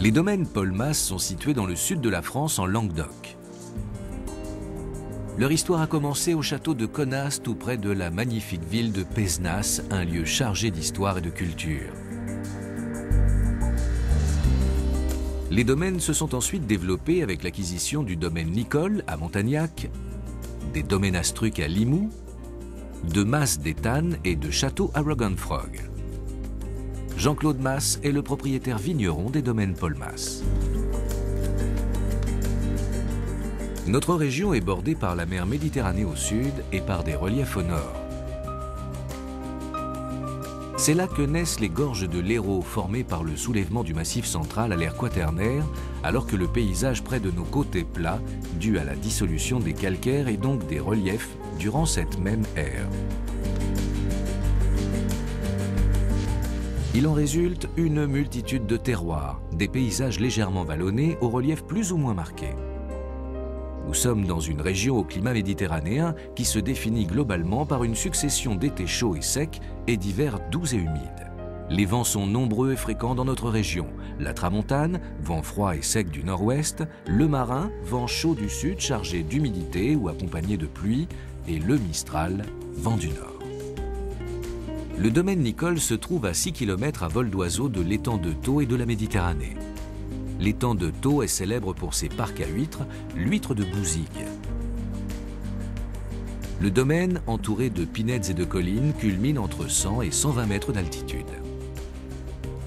Les domaines Paul Mas sont situés dans le sud de la France, en Languedoc. Leur histoire a commencé au château de Connas, tout près de la magnifique ville de Pézenas, un lieu chargé d'histoire et de culture. Les domaines se sont ensuite développés avec l'acquisition du domaine Nicole à Montagnac, des domaines Astruc à Limoux, de Mas d'Étannes et de Château à Rogan-Frog. Jean-Claude Mas est le propriétaire vigneron des domaines Paul Mas. Notre région est bordée par la mer Méditerranée au sud et par des reliefs au nord. C'est là que naissent les gorges de l'Hérault, formées par le soulèvement du Massif central à l'ère quaternaire, alors que le paysage près de nos côtes est plat, dû à la dissolution des calcaires et donc des reliefs durant cette même ère. Il en résulte une multitude de terroirs, des paysages légèrement vallonnés aux reliefs plus ou moins marqués. Nous sommes dans une région au climat méditerranéen qui se définit globalement par une succession d'étés chauds et secs et d'hivers doux et humides. Les vents sont nombreux et fréquents dans notre région. La tramontane, vent froid et sec du nord-ouest, le marin, vent chaud du sud chargé d'humidité ou accompagné de pluie, et le mistral, vent du nord. Le domaine Nicole se trouve à 6 km à vol d'oiseau de l'étang de Thau et de la Méditerranée. L'étang de Thau est célèbre pour ses parcs à huîtres, l'huître de Bouzigues. Le domaine, entouré de pinèdes et de collines, culmine entre 100 et 120 mètres d'altitude.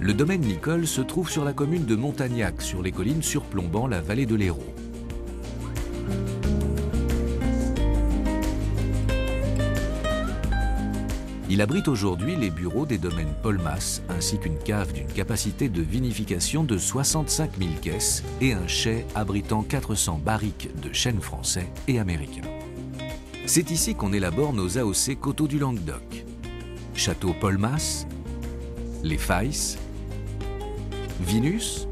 Le domaine Nicole se trouve sur la commune de Montagnac, sur les collines surplombant la vallée de l'Hérault. Il abrite aujourd'hui les bureaux des domaines Paul Mas, ainsi qu'une cave d'une capacité de vinification de 65 000 caisses et un chai abritant 400 barriques de chênes français et américains. C'est ici qu'on élabore nos AOC Coteaux du Languedoc. Château Paul Mas, les Faïs, Vinus,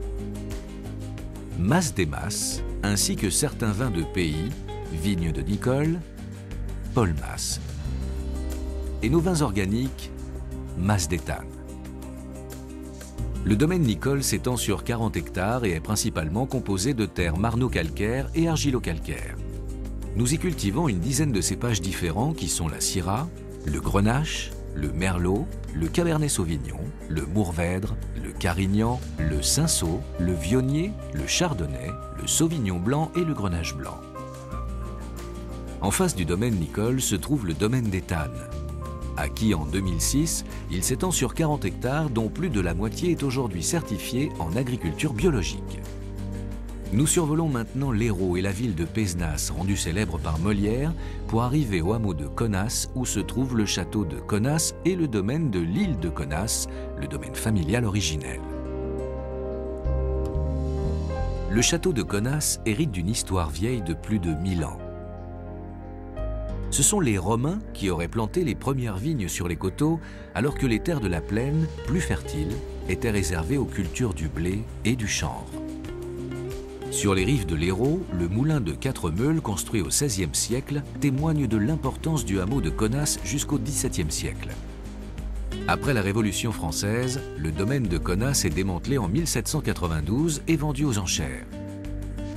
Mas des Mas, ainsi que certains vins de pays, Vignes de Nicole, Paul Mas. Et nos vins organiques, Mas d'Étannes. Le domaine Nicole s'étend sur 40 hectares et est principalement composé de terres marno-calcaires et argilo-calcaires. Nous y cultivons une dizaine de cépages différents qui sont la Syrah, le Grenache, le Merlot, le Cabernet Sauvignon, le Mourvèdre, le Carignan, le Cinsault, le Viognier, le Chardonnay, le Sauvignon blanc et le Grenache blanc. En face du domaine Nicole se trouve le domaine d'Étannes. Acquis en 2006, il s'étend sur 40 hectares dont plus de la moitié est aujourd'hui certifiée en agriculture biologique. Nous survolons maintenant l'Hérault et la ville de Pézenas, rendue célèbre par Molière, pour arriver au hameau de Connas où se trouve le château de Connas et le domaine de l'île de Connas, le domaine familial originel. Le château de Connas hérite d'une histoire vieille de plus de 1000 ans. Ce sont les Romains qui auraient planté les premières vignes sur les coteaux, alors que les terres de la plaine, plus fertiles, étaient réservées aux cultures du blé et du chanvre. Sur les rives de l'Hérault, le moulin de 4 meules construit au XVIe siècle témoigne de l'importance du hameau de Connas jusqu'au XVIIe siècle. Après la Révolution française, le domaine de Connas est démantelé en 1792 et vendu aux enchères.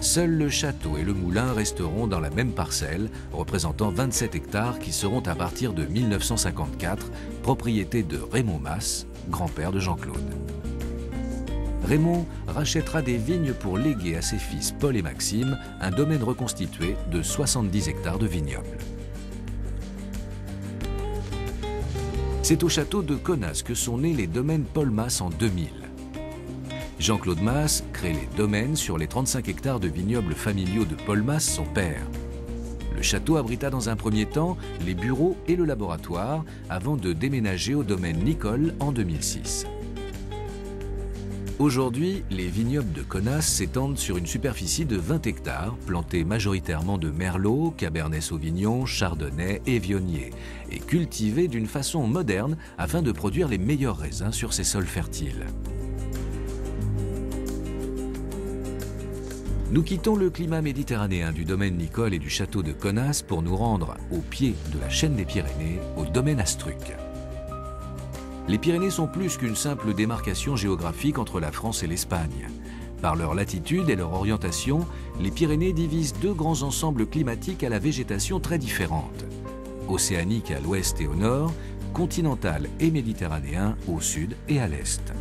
Seuls le château et le moulin resteront dans la même parcelle, représentant 27 hectares qui seront à partir de 1954 propriété de Raymond Mas, grand-père de Jean-Claude. Raymond rachètera des vignes pour léguer à ses fils Paul et Maxime un domaine reconstitué de 70 hectares de vignobles. C'est au château de Connas que sont nés les domaines Paul Mas en 2000. Jean-Claude Mas crée les domaines sur les 35 hectares de vignobles familiaux de Paul Mas, son père. Le château abrita dans un premier temps les bureaux et le laboratoire avant de déménager au domaine Nicole en 2006. Aujourd'hui, les vignobles de Connas s'étendent sur une superficie de 20 hectares, plantés majoritairement de Merlot, Cabernet Sauvignon, Chardonnay et Viognier, et cultivés d'une façon moderne afin de produire les meilleurs raisins sur ces sols fertiles. Nous quittons le climat méditerranéen du domaine Nicole et du château de Connas pour nous rendre au pied de la chaîne des Pyrénées, au domaine Astruc. Les Pyrénées sont plus qu'une simple démarcation géographique entre la France et l'Espagne. Par leur latitude et leur orientation, les Pyrénées divisent deux grands ensembles climatiques à la végétation très différente. Océanique à l'ouest et au nord, continental et méditerranéen au sud et à l'est.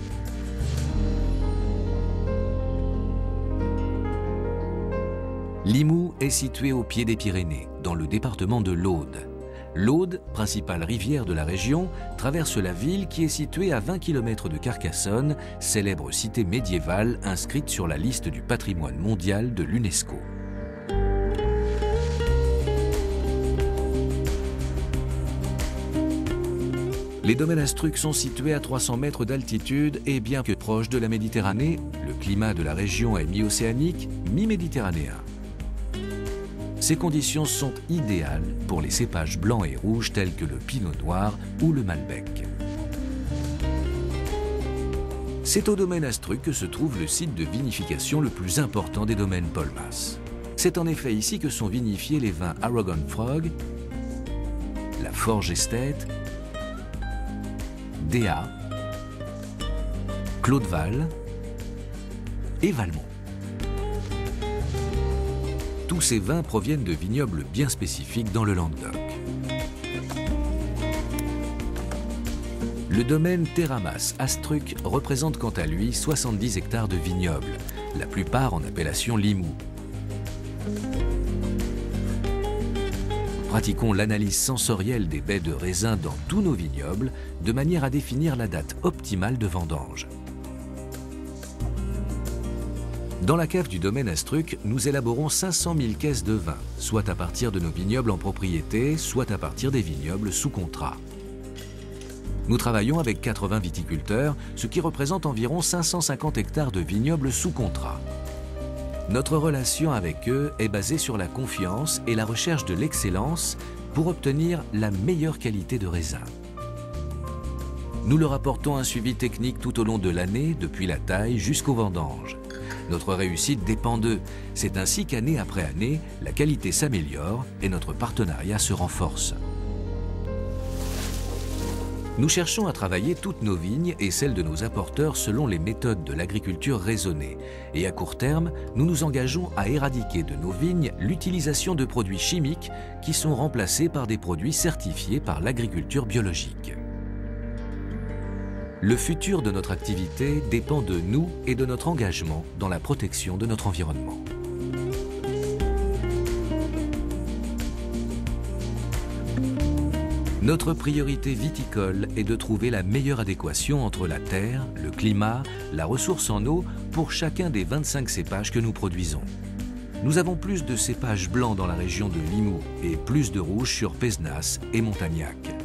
Limoux est situé au pied des Pyrénées, dans le département de l'Aude. L'Aude, principale rivière de la région, traverse la ville qui est située à 20 km de Carcassonne, célèbre cité médiévale inscrite sur la liste du patrimoine mondial de l'UNESCO. Les domaines Astruc sont situés à 300 mètres d'altitude et bien que proches de la Méditerranée, le climat de la région est mi-océanique, mi-méditerranéen. Ces conditions sont idéales pour les cépages blancs et rouges tels que le pinot noir ou le malbec. C'est au domaine Astruc que se trouve le site de vinification le plus important des domaines Polmas. C'est en effet ici que sont vinifiés les vins Aragon Frog, la Forge Esthète, Déa, Claudeval et Valmont. Tous ces vins proviennent de vignobles bien spécifiques dans le Languedoc. Le domaine Terramas Astruc représente quant à lui 70 hectares de vignobles, la plupart en appellation Limoux. Pratiquons l'analyse sensorielle des baies de raisin dans tous nos vignobles de manière à définir la date optimale de vendange. Dans la cave du domaine Astruc, nous élaborons 500 000 caisses de vin, soit à partir de nos vignobles en propriété, soit à partir des vignobles sous contrat. Nous travaillons avec 80 viticulteurs, ce qui représente environ 550 hectares de vignobles sous contrat. Notre relation avec eux est basée sur la confiance et la recherche de l'excellence pour obtenir la meilleure qualité de raisin. Nous leur apportons un suivi technique tout au long de l'année, depuis la taille jusqu'aux vendanges. Notre réussite dépend d'eux. C'est ainsi qu'année après année, la qualité s'améliore et notre partenariat se renforce. Nous cherchons à travailler toutes nos vignes et celles de nos apporteurs selon les méthodes de l'agriculture raisonnée. Et à court terme, nous nous engageons à éradiquer de nos vignes l'utilisation de produits chimiques qui sont remplacés par des produits certifiés par l'agriculture biologique. Le futur de notre activité dépend de nous et de notre engagement dans la protection de notre environnement. Notre priorité viticole est de trouver la meilleure adéquation entre la terre, le climat, la ressource en eau pour chacun des 25 cépages que nous produisons. Nous avons plus de cépages blancs dans la région de Limoux et plus de rouges sur Pézenas et Montagnac.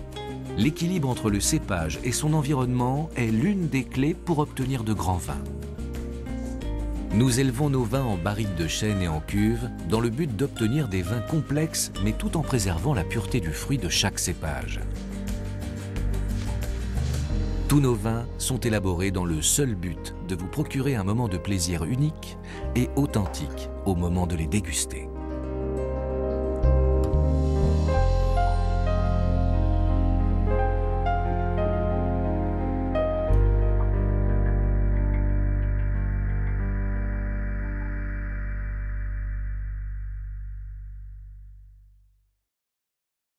L'équilibre entre le cépage et son environnement est l'une des clés pour obtenir de grands vins. Nous élevons nos vins en barriques de chêne et en cuve dans le but d'obtenir des vins complexes mais tout en préservant la pureté du fruit de chaque cépage. Tous nos vins sont élaborés dans le seul but de vous procurer un moment de plaisir unique et authentique au moment de les déguster.